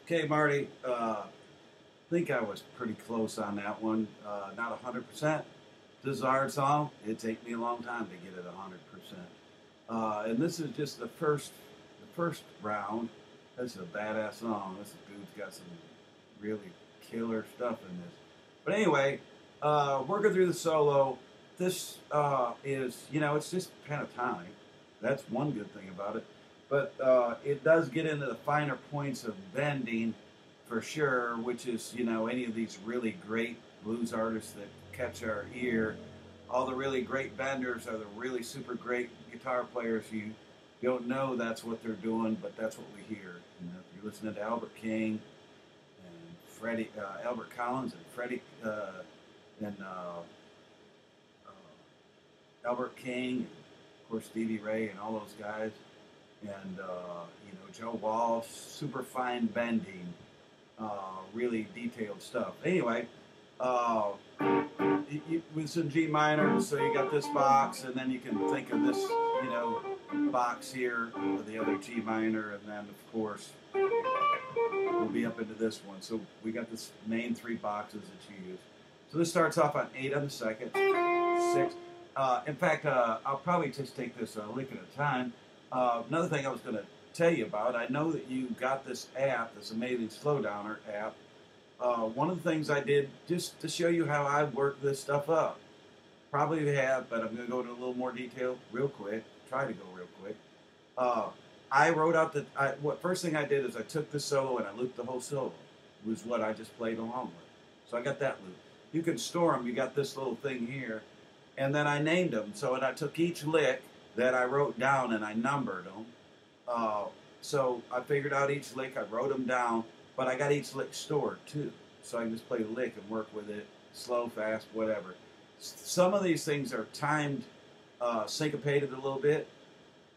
Okay, Marty, I think I was pretty close on that one. Not 100%. Desired song, it'd take me a long time to get it 100%. And this is just the first round. This is a badass song. This dude's got some really killer stuff in this. But anyway, working through the solo, this is, it's just pentatonic. That's one good thing about it. But it does get into the finer points of bending for sure, which is, any of these really great blues artists that catch our ear. All the really great benders are the really super great guitar players. You don't know that's what they're doing, but that's what we hear. If you're listening to Albert King and Albert Collins and Freddie and Albert King, and of course Stevie Ray and all those guys, and Joe Walsh, super fine bending, really detailed stuff. Anyway, with some G minor, so you got this box, and then you can think of this, box here with the other G minor, and then of course we'll be up into this one. So we got this main three boxes that you use. So this starts off on 8 on the second, 6. In fact, I'll probably just take this a lick at a time. Another thing I was going to tell you about, I know that you got this app, this amazing Slowdowner app. One of the things I did, just to show you how I work this stuff up, probably you have, but I'm going to go into a little more detail real quick, try to go real quick. I wrote out first thing I did is I took the solo and I looped the whole solo, was what I just played along with. So I got that loop. You can store them, you got this little thing here, and then I named them. So I took each lick that I wrote down and I numbered them. So I figured out each lick, I wrote them down, but I got each lick stored too. So I can just play the lick and work with it, slow, fast, whatever. Some of these things are timed, syncopated a little bit,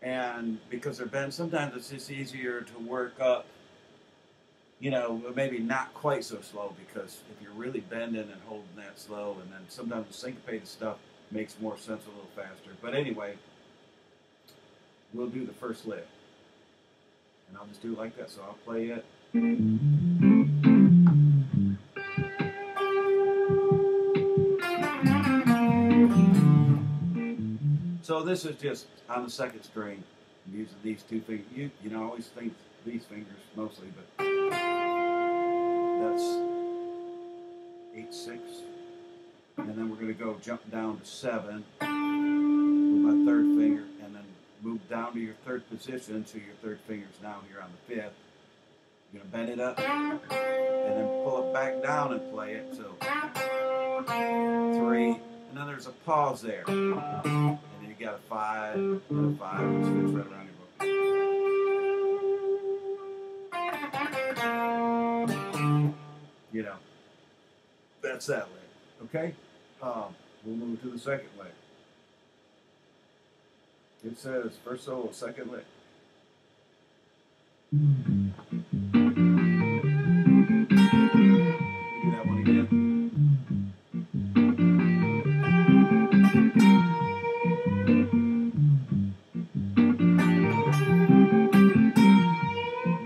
and because they're bent, sometimes it's just easier to work up, maybe not quite so slow, because if you're really bending and holding that slow, and then sometimes the syncopated stuff makes more sense a little faster. But anyway, we'll do the first lick. And I'll just do it like that. So I'll play it. So this is just on the second string. I'm using these two fingers. I always think these fingers mostly, but that's 8/6. And then we're going to go jump down to 7 with my third finger, and then move down to your third position, so your third finger's now here on the 5th. You're going to bend it up, and then pull it back down and play it. So 3, and then there's a pause there. And then you got a 5, and a 5, which fits right around your book. That's that lick. Okay? We'll move to the second lick. It says first solo, second lick. Do that one again.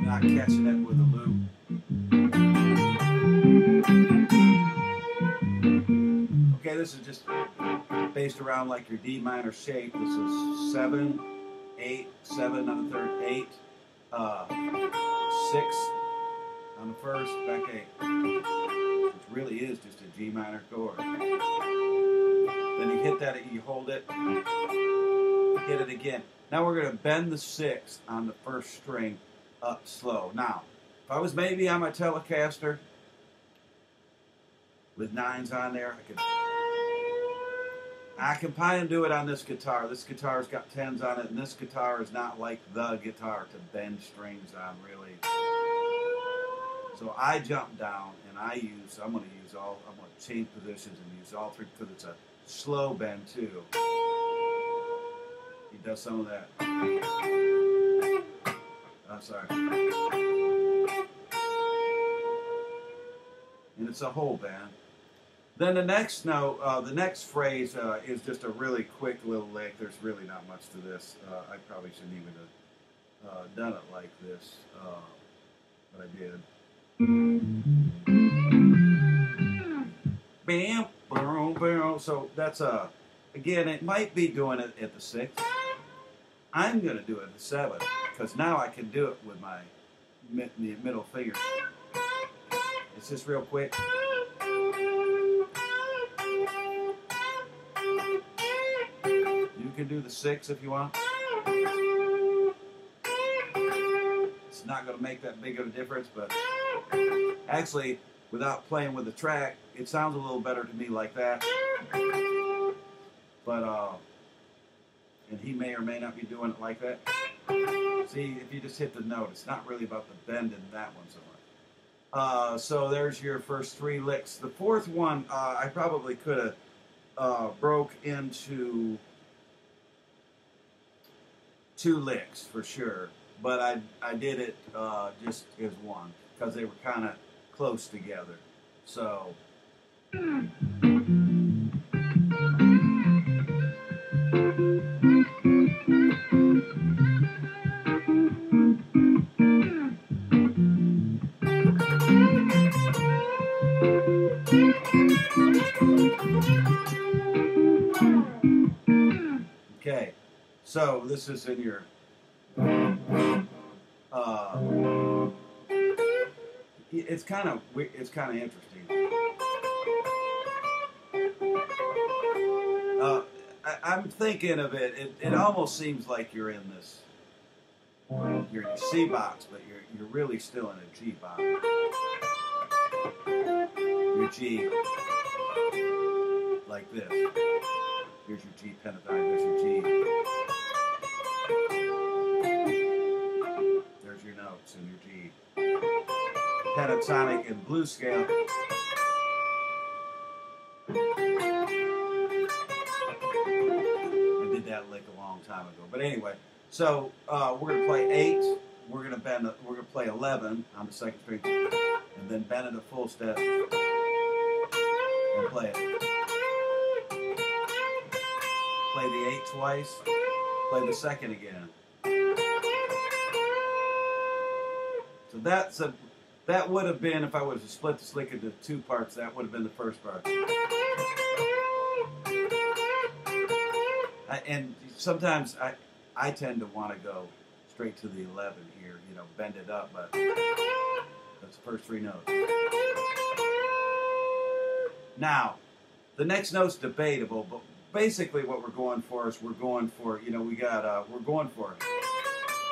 Not catching it with a loop. Okay, this is just based around like your D minor shape. This is 7, 8, 7 on the third, 8, 6 on the first, back 8. Which really is just a G minor chord. Then you hit that, you hold it, hit it again. Now we're going to bend the 6 on the first string up slow. Now, if I was maybe on my Telecaster with 9s on there, I could I can probably do it on this guitar. This guitar's got 10s on it, and this guitar is not like the guitar to bend strings on, really. So I jump down, and I'm going to change positions and use all three, because it's a slow bend, too. He does some of that. I'm sorry. And it's a whole bend. Then the next note, the next phrase is just a really quick little lick. There's really not much to this. I probably shouldn't even have done it like this, but I did. Bam, boom, boom. So that's again, it might be doing it at the 6th. I'm going to do it at the 7th, because now I can do it with my middle finger. It's just real quick. You can do the 6 if you want. It's not going to make that big of a difference, but actually, without playing with the track, it sounds a little better to me like that. But, and he may or may not be doing it like that. See, if you just hit the note, it's not really about the bend in that one so much. So there's your first 3 licks. The 4th one, I probably could have broke into 2 licks for sure, but I did it just as one, because they were kind of close together. So okay, so this is in your it's kind of interesting. I'm thinking of it. It almost seems like you're in this. You're in a C box, but you're really still in a G box. Your G, like this. Here's your G pentatonic. There's your G. There's your notes in your G. Pentatonic and blues scale. I did that lick a long time ago, but anyway. So we're gonna play 8. We're gonna play 11 on the 2nd string, and then bend it a full step and play it. Play the 8 twice. Play the 2nd again. So that would have been, if I was to split this lick into 2 parts, that would have been the first part. And sometimes I tend to want to go straight to the 11 here, you know, bend it up, but that's the first 3 notes. Now, the next note's debatable, but basically what we're going for is we're going for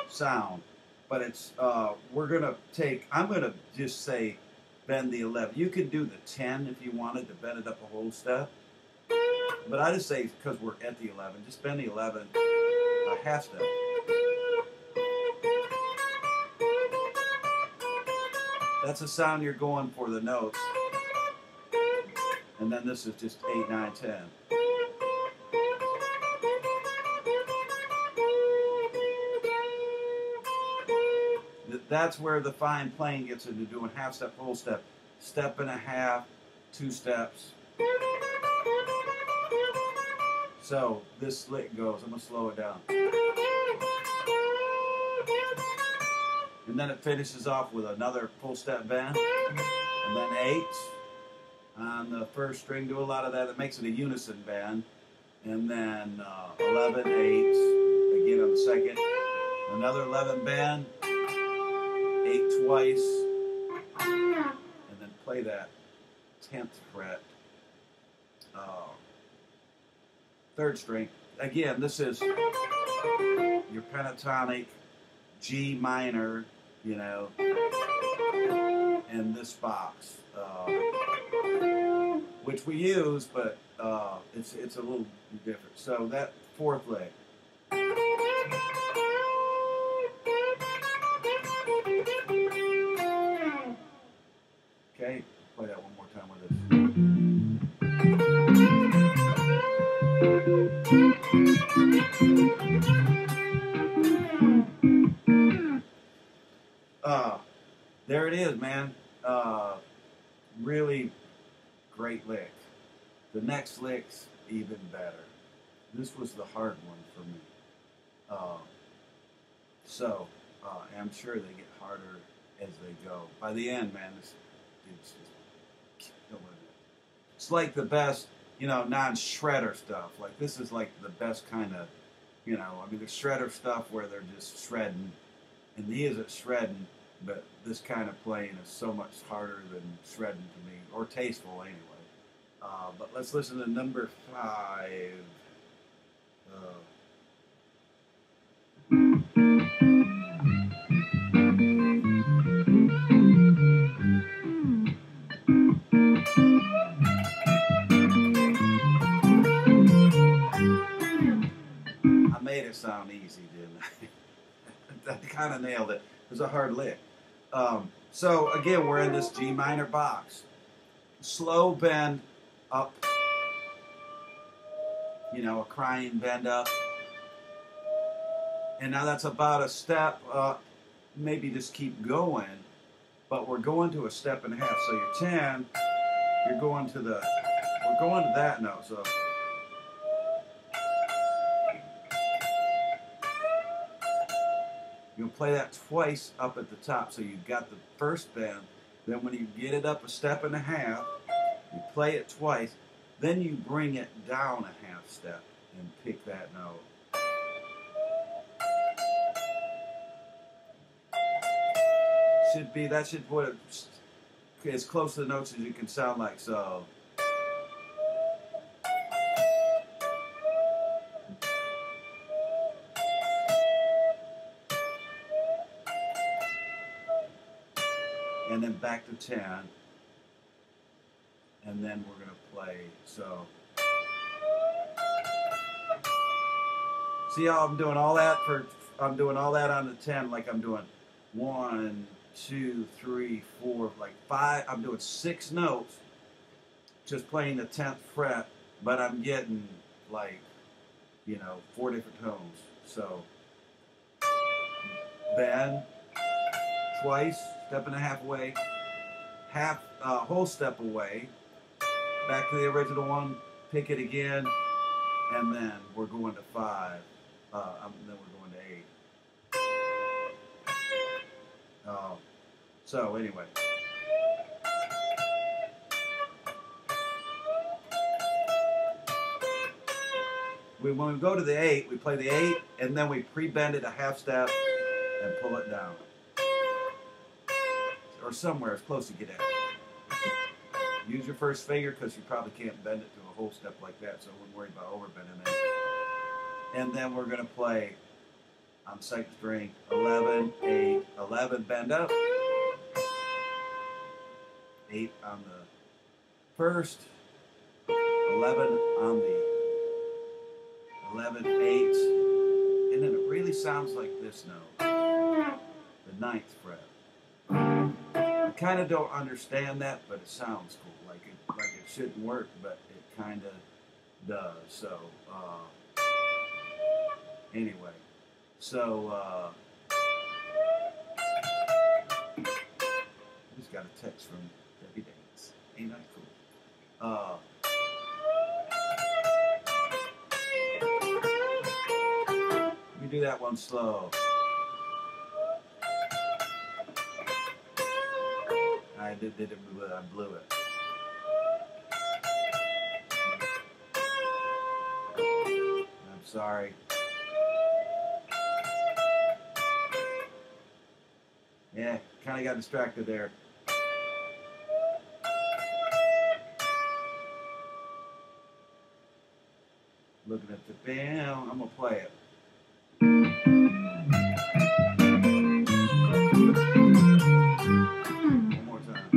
sound. But it's, I'm going to just say bend the 11. You can do the 10 if you wanted to bend it up a whole step. But I just say, because we're at the 11, just bend the 11 a half step. That's the sound you're going for, the notes. And then this is just 8, 9, 10. That's where the fine playing gets into doing half step, whole step, step and a half, 2 steps. So this lick goes, I'm going to slow it down. And then it finishes off with another full step bend. And then 8 on the first string, do a lot of that. It makes it a unison bend. And then 11, 8, again on the 2nd. Another 11 bend. 8 twice, and then play that 10th fret, 3rd string. Again, this is your pentatonic G minor, you know, in this box, which we use, but it's a little different. So that fourth lick. Okay, play that one more time with us. There it is, man. Really great lick. The next lick's even better. This was the hard one for me. I'm sure they get harder as they go. By the end, man, this dude's just killing it. It's like the best, non-shredder stuff. Like, this is like the best kind of, I mean, the shredder stuff where they're just shredding, and he isn't shredding, but this kind of playing is so much harder than shredding to me, or tasteful anyway. But let's listen to number 5. I made it sound easy, didn't I? I kind of nailed it. It was a hard lick. So again, we're in this G minor box. Slow bend up. A crying bend up. And now that's about a step up. Maybe just keep going. But we're going to a step and a half. So your 10, we're going to that note. So you'll play that twice up at the top. So you've got the first bend. Then when you get it up a step and a half, you play it twice. Then you bring it down a half step and pick that note. That should put it as close to the notes as you can sound like. So. And then back to 10, and then we're gonna play. So, see how I'm doing all that I'm doing all that on the 10, like I'm doing 1, 2, 3, 4, like 5. I'm doing 6 notes, just playing the 10th fret, but I'm getting like, 4 different tones. So, bend twice, step and a half away, whole step away, back to the original one, pick it again, and then we're going to 5, then we're going to 8. So anyway. When we go to the 8, we play the 8, and then we pre-bend it a half step and pull it down. Or somewhere as close to get at. Use your first finger because you probably can't bend it to a whole step like that, so I wouldn't worry about overbending it. And then we're going to play on second string 11, 8, 11, bend up. 8 on the first, 11 on the 11, 8, and then it really sounds like this note, the 9th fret. I kind of don't understand that, but it sounds cool. Like it shouldn't work, but it kind of does. So anyway, so I just got a text from Debbie Davis. Ain't that cool? Let me do that one slow. I blew it. I'm sorry. Yeah, kind of got distracted there. Looking at the band, I'm gonna play it. One more time.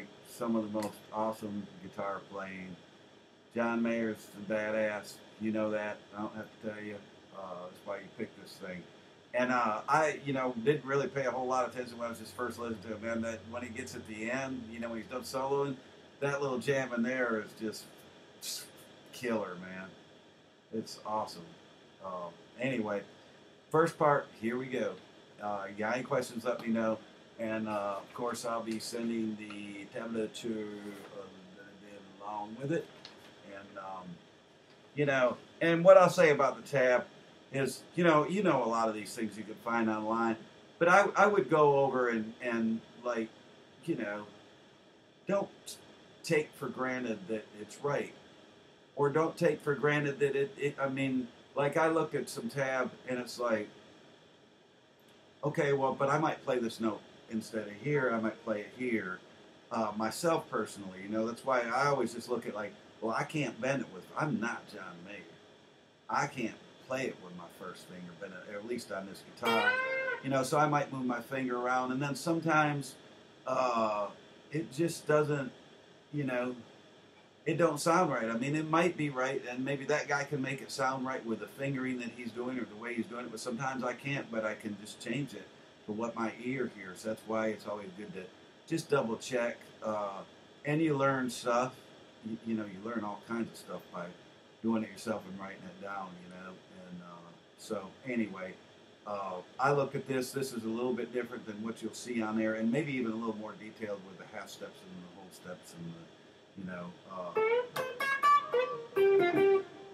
like some of the most awesome guitar playing. John Mayer's a badass. You know that. I don't have to tell you. That's why you picked this thing. And I, didn't really pay a whole lot of attention when I was just first listening to him. And that when he gets at the end, when he's done soloing, that little jam in there is just killer, man. It's awesome. Anyway, first part, here we go. You got any questions, let me know. And of course, I'll be sending the tablature along with it. And, and what I'll say about the tab is, you know a lot of these things you can find online. But I would go over and like, don't take for granted that it's right. Or don't take for granted that like I look at some tab and it's like, okay, well, but I might play this note instead of here. I might play it here. Myself personally, that's why I always just look at like, well, I can't bend it with, I'm not John Mayer. I can't play it with my first finger, but at least on this guitar, so I might move my finger around, and then sometimes it just doesn't, it don't sound right. I mean, it might be right, and maybe that guy can make it sound right with the fingering that he's doing or the way he's doing it, but sometimes I can't, but I can just change it to what my ear hears. That's why it's always good to just double check, and you learn stuff. You learn all kinds of stuff by doing it yourself and writing it down, and so anyway, I look at this is a little bit different than what you'll see on there, and maybe even a little more detailed with the half steps and the whole steps and the,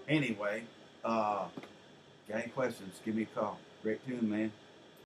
anyway, got any questions, give me a call. Great tune, man.